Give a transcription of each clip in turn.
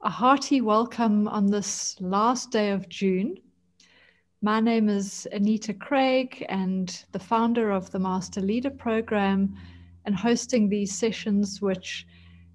A hearty welcome on this last day of June. My name is Anita Craig, and the founder of the Master Leader Program, and hosting these sessions, which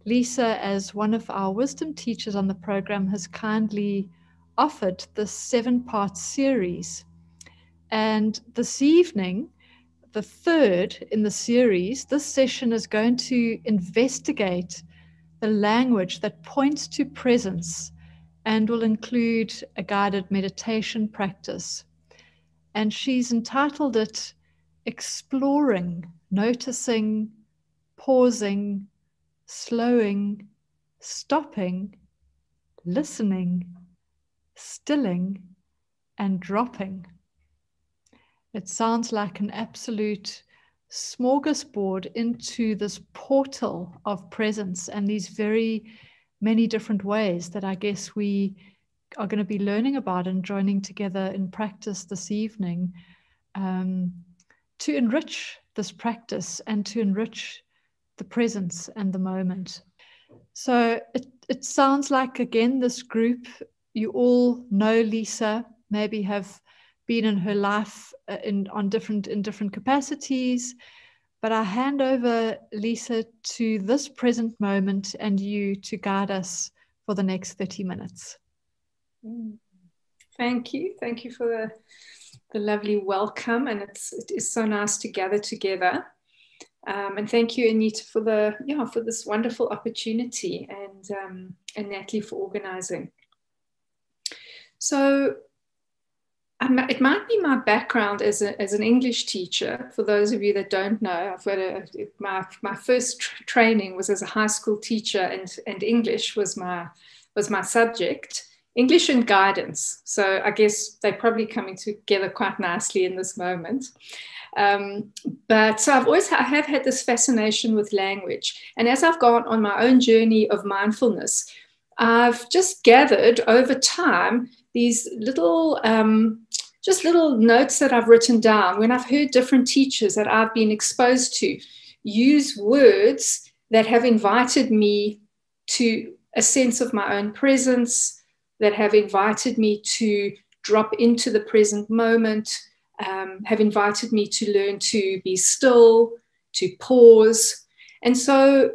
Lisa, as one of our wisdom teachers on the program, has kindly offered this 7-part series. And this evening, the third in the series, this session is going to investigate the language that points to presence and will include a guided meditation practice. And she's entitled it Exploring, Noticing, Pausing, Slowing, Stopping, Listening, Stilling, and Dropping. It sounds like an absolute smorgasbord into this portal of presence and these very many different ways that I guess we are going to be learning about and joining together in practice this evening to enrich this practice and to enrich the presence and the moment. So it sounds like, again, this group, you all know Lisa, maybe have been in her life in different capacities, but I hand over, Lisa, to this present moment and you to guide us for the next 30 minutes. Thank you. Thank you for the lovely welcome, and it is so nice to gather together. And thank you, Anita, for this wonderful opportunity, and Natalie for organizing. So it might be my background as an English teacher. For those of you that don't know, I've got my first training was as a high school teacher, and English was my subject. English and guidance. So I guess they're probably coming together quite nicely in this moment. But so I have had this fascination with language. And as I've gone on my own journey of mindfulness, I've just gathered over time these little notes that I've written down when I've heard different teachers that I've been exposed to use words that have invited me to a sense of my own presence, that have invited me to drop into the present moment, have invited me to learn to be still, to pause. And so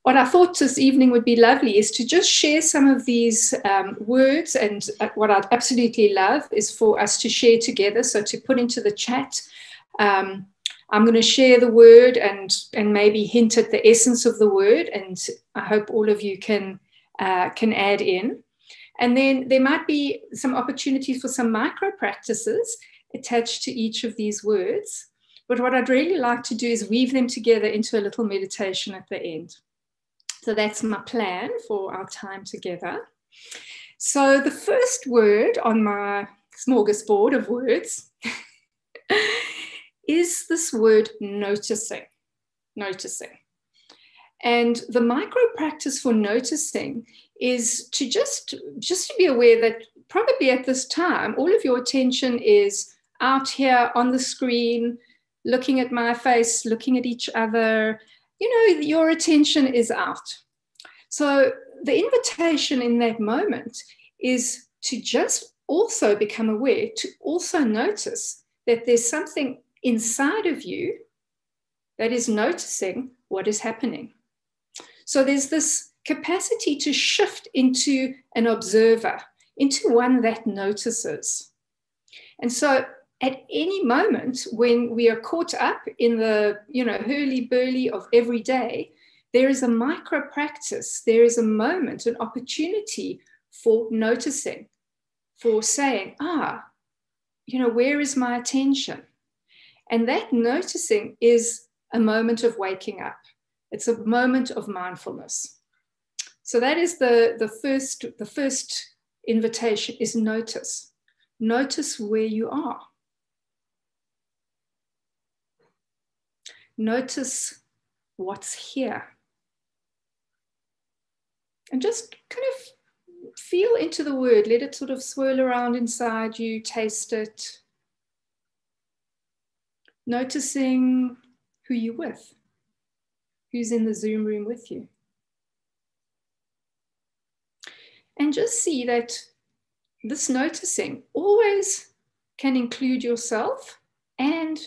what I thought this evening would be lovely is to just share some of these words. And what I'd absolutely love is for us to share together. So to put into the chat, I'm going to share the word and maybe hint at the essence of the word. And I hope all of you can add in. And then there might be some opportunities for some micro practices attached to each of these words. But what I'd really like to do is weave them together into a little meditation at the end. So that's my plan for our time together. So the first word on my smorgasbord of words is this word noticing. Noticing. And the micro practice for noticing is to just to be aware that probably at this time, all of your attention is out here on the screen, looking at my face, looking at each other. Your attention is out. So the invitation in that moment is to just also become aware, to also notice that there's something inside of you that is noticing what is happening. So there's this capacity to shift into an observer, into one that notices. And so at any moment when we are caught up in the hurly-burly of every day, there is a micro practice, there is a moment, an opportunity for noticing, for saying, where is my attention? And that noticing is a moment of waking up. It's a moment of mindfulness. So that is the first invitation, is notice. Notice where you are. Notice what's here. And just kind of feel into the word. Let it sort of swirl around inside you, taste it. Noticing who you're with, who's in the Zoom room with you. And just see that this noticing always can include yourself and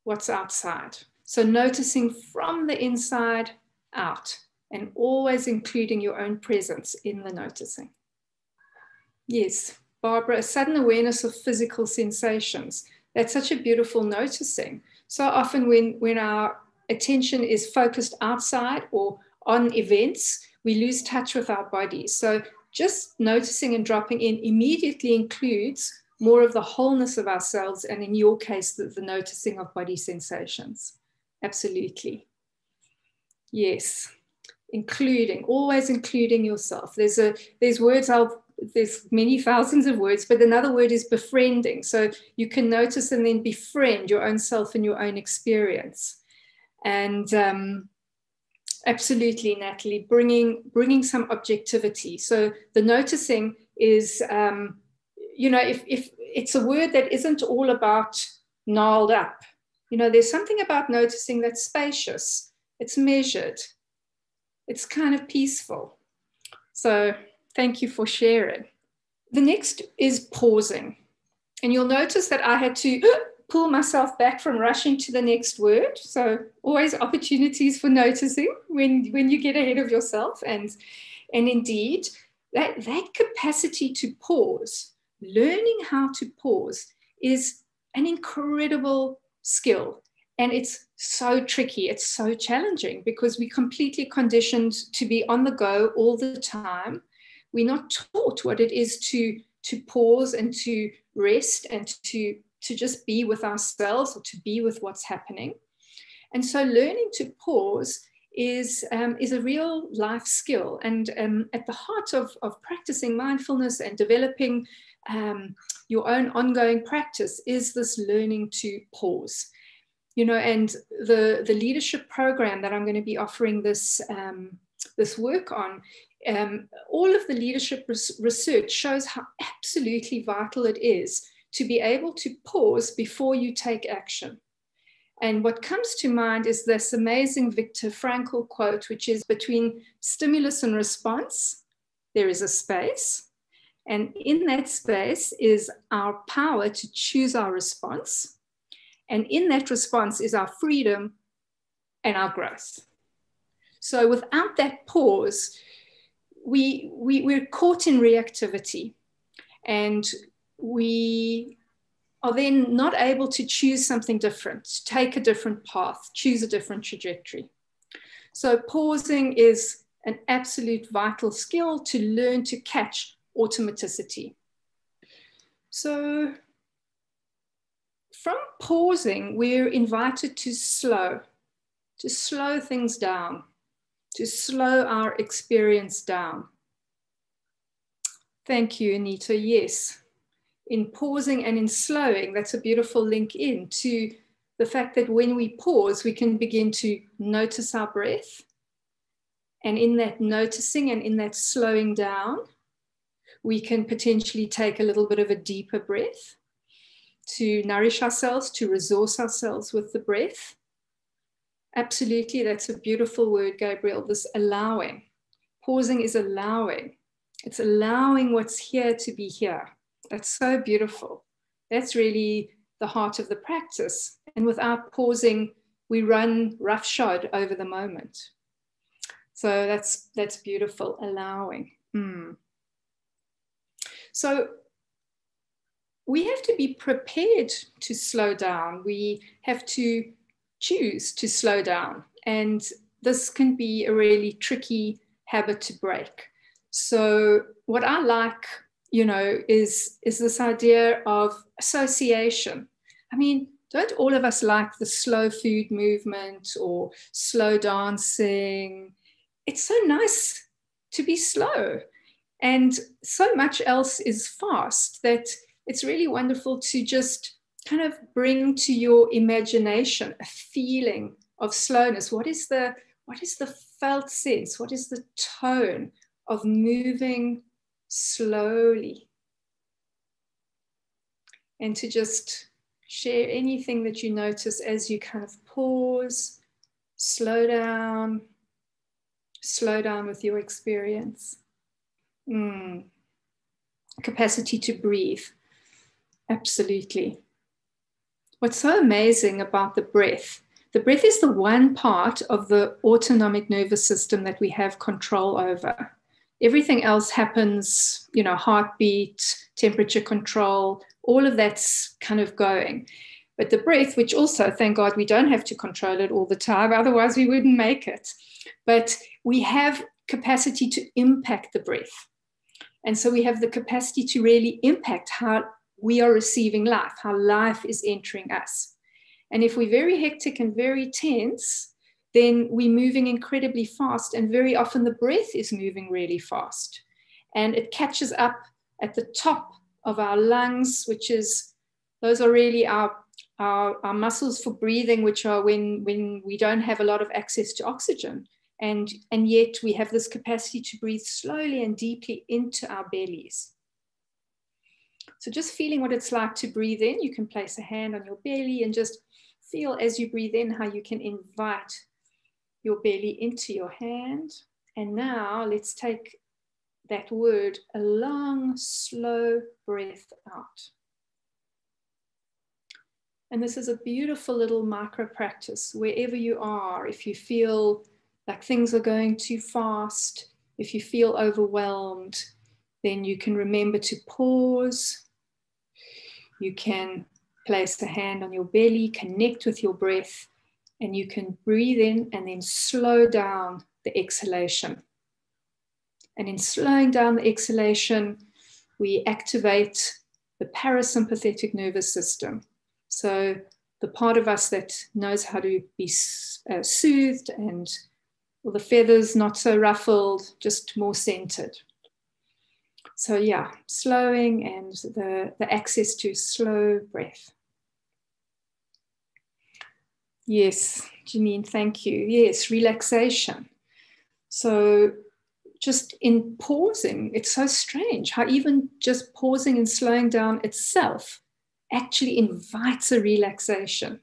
what's outside. So noticing from the inside out and always including your own presence in the noticing. Yes, Barbara, a sudden awareness of physical sensations. That's such a beautiful noticing. So often when our attention is focused outside or on events, we lose touch with our bodies. So just noticing and dropping in immediately includes more of the wholeness of ourselves, and in your case, the noticing of body sensations. Absolutely. Yes. Always including yourself. There's many thousands of words, but another word is befriending. So you can notice and then befriend your own self and your own experience. And absolutely, Natalie, bringing some objectivity. So the noticing is, if it's a word that isn't all about gnarled up, there's something about noticing that's spacious, it's measured, it's kind of peaceful. So thank you for sharing. The next is pausing. And you'll notice that I had to pull myself back from rushing to the next word. So always opportunities for noticing when you get ahead of yourself. And indeed, that capacity to pause, learning how to pause, is an incredible skill. And it's so tricky, it's so challenging, because we're completely conditioned to be on the go all the time. We're not taught what it is to pause and to rest and to just be with ourselves, or to be with what's happening. And so learning to pause is a real life skill. And at the heart of practicing mindfulness and developing your own ongoing practice is this learning to pause. And the leadership program that I'm going to be offering this work on, all of the leadership research shows how absolutely vital it is to be able to pause before you take action. And what comes to mind is this amazing Viktor Frankl quote, which is, between stimulus and response, there is a space. And in that space is our power to choose our response. And in that response is our freedom and our growth. So without that pause, we're caught in reactivity, and we are then not able to choose something different, take a different path, choose a different trajectory. So pausing is an absolute vital skill to learn to catch automaticity. So from pausing, we're invited to slow things down, to slow our experience down. Thank you, Anita. Yes, in pausing and in slowing, that's a beautiful link in to the fact that when we pause, we can begin to notice our breath. And in that noticing and in that slowing down, we can potentially take a little bit of a deeper breath to nourish ourselves, to resource ourselves with the breath. Absolutely, that's a beautiful word, Gabriel, this allowing. Pausing is allowing. It's allowing what's here to be here. That's so beautiful. That's really the heart of the practice. And without pausing, we run roughshod over the moment. So that's beautiful, allowing. So we have to be prepared to slow down. We have to choose to slow down. And this can be a really tricky habit to break. So what I like, is this idea of association. I mean, don't all of us like the slow food movement or slow dancing? It's so nice to be slow. And so much else is fast that it's really wonderful to just kind of bring to your imagination a feeling of slowness. What is the felt sense? What is the tone of moving slowly? And to just share anything that you notice as you kind of pause, slow down with your experience. Capacity to breathe. Absolutely. What's so amazing about the breath is the one part of the autonomic nervous system that we have control over. Everything else happens, heartbeat, temperature control, all of that's kind of going. But the breath, which also, thank God, we don't have to control it all the time, otherwise we wouldn't make it. But we have capacity to impact the breath. And so we have the capacity to really impact how we are receiving life, how life is entering us. And if we're very hectic and very tense, then we're moving incredibly fast. And very often the breath is moving really fast. And it catches up at the top of our lungs, those are really our muscles for breathing, which are when we don't have a lot of access to oxygen. And yet we have this capacity to breathe slowly and deeply into our bellies. So just feeling what it's like to breathe in, you can place a hand on your belly and just feel as you breathe in how you can invite your belly into your hand. And now let's take that word, a long, slow breath out. And this is a beautiful little micro practice wherever you are. If you feel like things are going too fast, if you feel overwhelmed, then you can remember to pause. You can place a hand on your belly, connect with your breath, and you can breathe in and then slow down the exhalation. And in slowing down the exhalation, we activate the parasympathetic nervous system. So the part of us that knows how to be soothed and the feathers not so ruffled, just more centered. So yeah, slowing and the access to slow breath. Yes, Janine, thank you. Yes, relaxation. So just in pausing, it's so strange how even just pausing and slowing down itself actually invites a relaxation.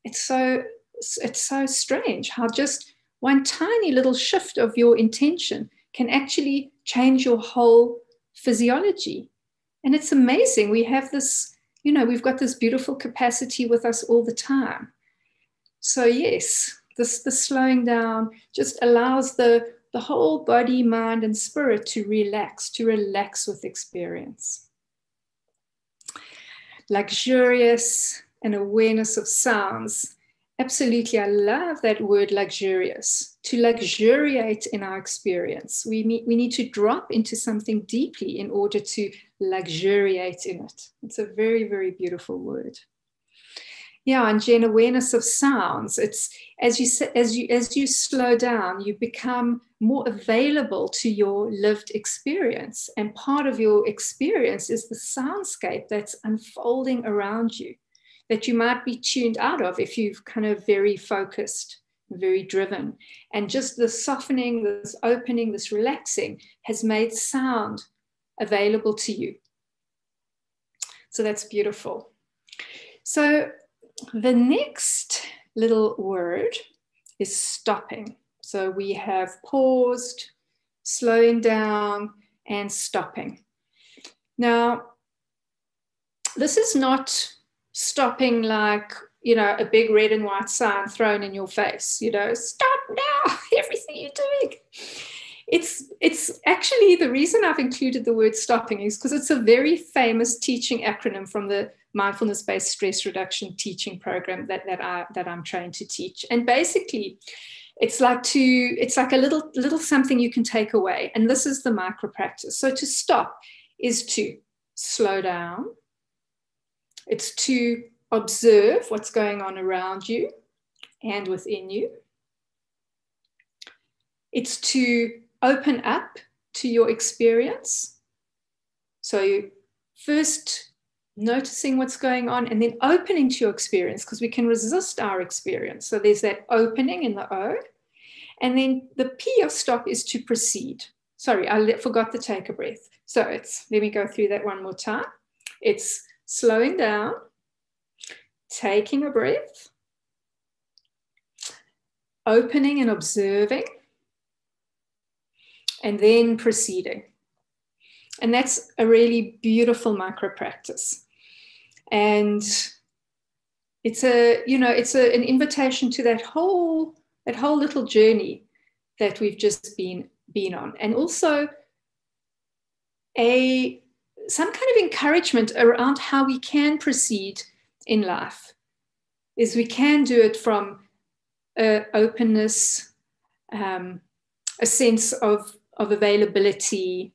It's so strange how just one tiny little shift of your intention can actually change your whole physiology. And it's amazing. We have this, we've got this beautiful capacity with us all the time. So yes, the slowing down just allows the whole body, mind, and spirit to relax with experience. Luxurious and awareness of sounds. Absolutely, I love that word luxurious. To luxuriate in our experience. We need to drop into something deeply in order to luxuriate in it. It's a very, very beautiful word. Yeah, and Jen, awareness of sounds. It's as you slow down, you become more available to your lived experience. And part of your experience is the soundscape that's unfolding around you, that you might be tuned out of if you've kind of very focused, very driven. And just the softening, this opening, this relaxing has made sound available to you. So that's beautiful. So the next little word is stopping. So we have paused, slowing down, and stopping. Now, this is not stopping like, a big red and white sign thrown in your face, stop now, everything you're doing. It's actually, the reason I've included the word stopping is because it's a very famous teaching acronym from the mindfulness-based stress reduction teaching program that I'm trained to teach. And basically, it's like a little something you can take away. And this is the micro practice. So to stop is to slow down. It's to observe what's going on around you and within you. It's to open up to your experience. So first noticing what's going on and then opening to your experience, because we can resist our experience. So there's that opening in the O. And then the P of stop is to proceed. Sorry, I forgot to take a breath. So let me go through that one more time. It's slowing down, taking a breath, opening and observing, and then proceeding. And that's a really beautiful micro practice. And it's an invitation to that whole little journey that we've just been on. And also some kind of encouragement around how we can proceed in life. Is we can do it from openness, a sense of availability,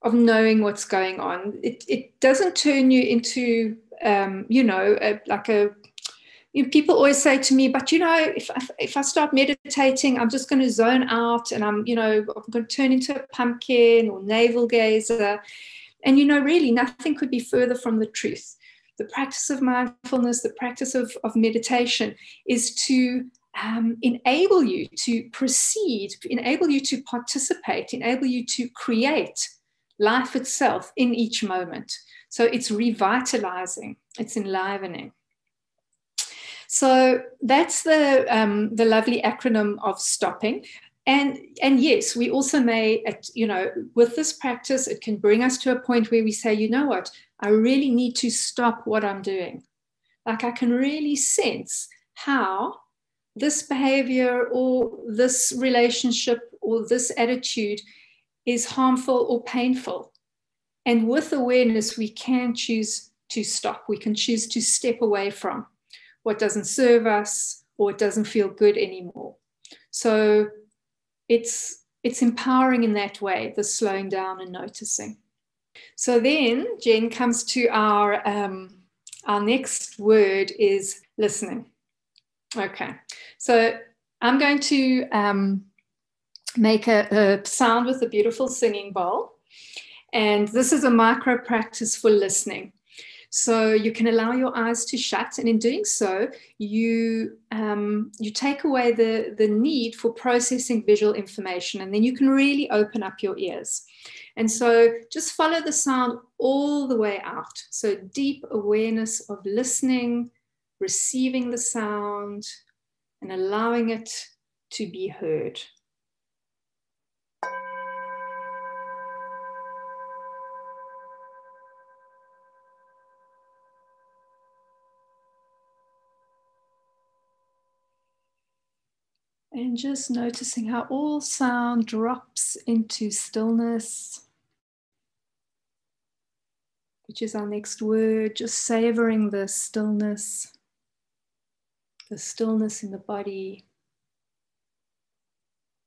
of knowing what's going on. It doesn't turn you into, people always say to me, but if I start meditating, I'm just going to zone out, and I'm going to turn into a pumpkin or navel gazer. And really nothing could be further from the truth. The practice of mindfulness, the practice of meditation is to enable you to proceed, enable you to participate, enable you to create life itself in each moment. So it's revitalizing, it's enlivening. So that's the lovely acronym of stopping. And yes, we also may, with this practice, it can bring us to a point where we say, you know what, I really need to stop what I'm doing. Like I can really sense how this behavior or this relationship or this attitude is harmful or painful. And with awareness, we can choose to stop. We can choose to step away from what doesn't serve us or it doesn't feel good anymore. So it's empowering in that way, the slowing down and noticing. So then Jen comes to our next word is listening. Okay, so I'm going to make a sound with a beautiful singing bowl. And this is a micro practice for listening. So you can allow your eyes to shut, and in doing so, you take away the need for processing visual information, and then you can really open up your ears. And so just follow the sound all the way out. So deep awareness of listening, receiving the sound, and allowing it to be heard. And just noticing how all sound drops into stillness, which is our next word. Just savoring the stillness in the body,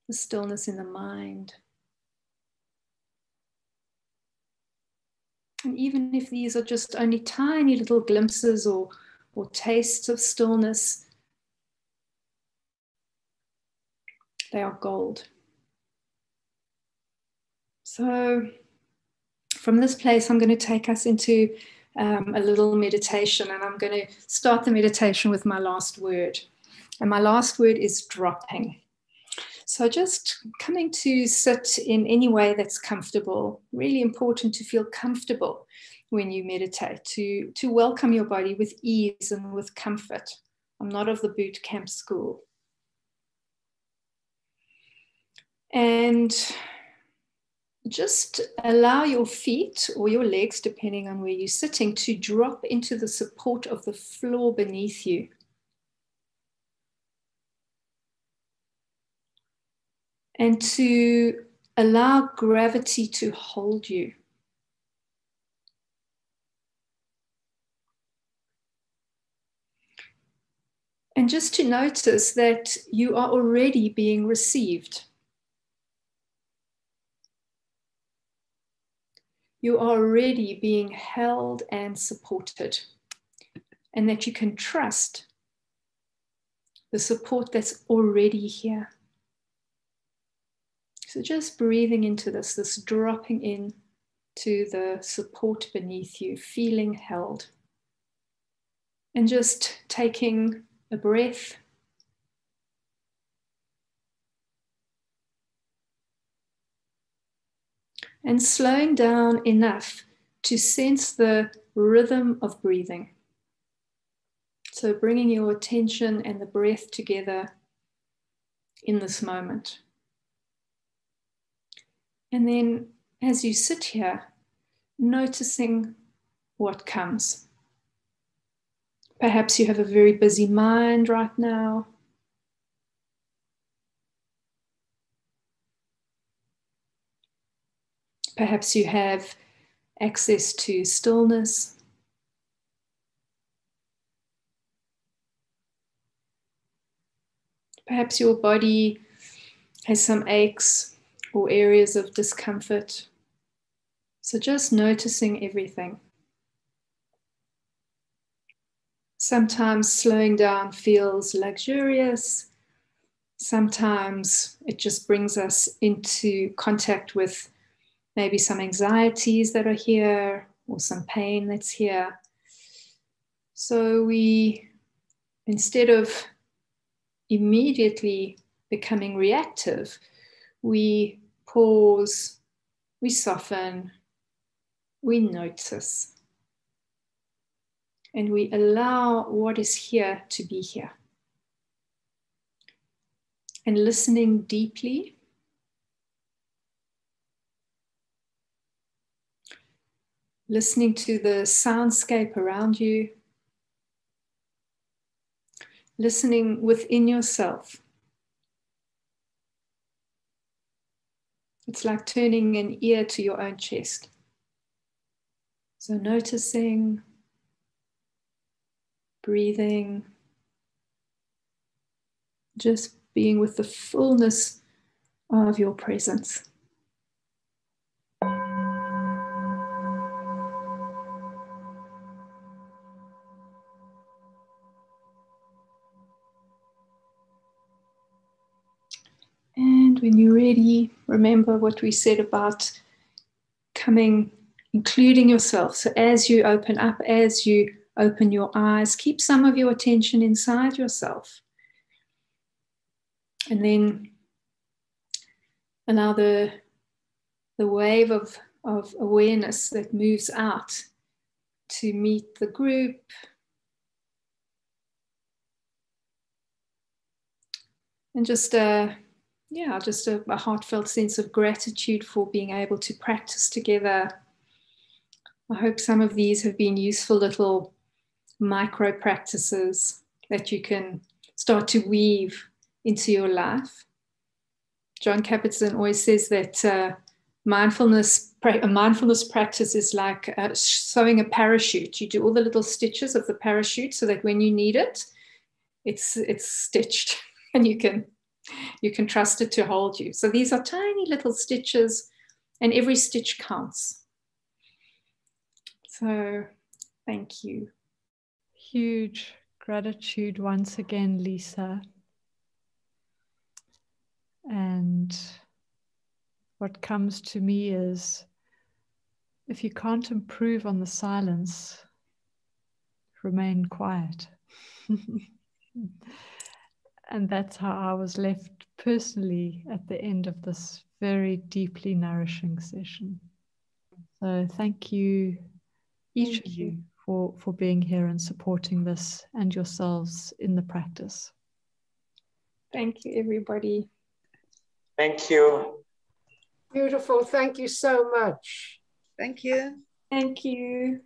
the stillness in the mind. And even if these are just only tiny little glimpses or tastes of stillness, they are gold. So from this place, I'm going to take us into a little meditation, and I'm going to start the meditation with my last word. And my last word is dropping. So just coming to sit in any way that's comfortable. Really important to feel comfortable when you meditate, to welcome your body with ease and with comfort. I'm not of the boot camp school. And just allow your feet or your legs, depending on where you're sitting, to drop into the support of the floor beneath you. And to allow gravity to hold you. And just to notice that you are already being received. You are already being held and supported, and that you can trust the support that's already here. So just breathing into this dropping in to the support beneath you, feeling held. And just taking a breath. And slowing down enough to sense the rhythm of breathing. So bringing your attention and the breath together in this moment. And then as you sit here, noticing what comes. Perhaps you have a very busy mind right now. Perhaps you have access to stillness. Perhaps your body has some aches or areas of discomfort. So just noticing everything. Sometimes slowing down feels luxurious. Sometimes it just brings us into contact with maybe some anxieties that are here or some pain that's here. So we, instead of immediately becoming reactive, we pause, we soften, we notice, and we allow what is here to be here. And listening deeply, listening to the soundscape around you, listening within yourself. It's like turning an ear to your own chest. So noticing, breathing, just being with the fullness of your presence. And when you're ready, remember what we said about coming, including yourself. So as you open up, as you open your eyes, keep some of your attention inside yourself. And then allow the wave of awareness that moves out to meet the group. And just a heartfelt sense of gratitude for being able to practice together. I hope some of these have been useful little micro practices that you can start to weave into your life. John Kabat-Zinn always says that a mindfulness practice is like sewing a parachute. You do all the little stitches of the parachute so that when you need it, it's stitched and you can trust it to hold you. So these are tiny little stitches and every stitch counts. So thank you. Huge gratitude once again, Lisa. And what comes to me is, if you can't improve on the silence, remain quiet. And that's how I was left personally at the end of this very deeply nourishing session. So thank you, each of you, for being here and supporting this and yourselves in the practice. Thank you, everybody. Thank you. Beautiful. Thank you so much. Thank you. Thank you.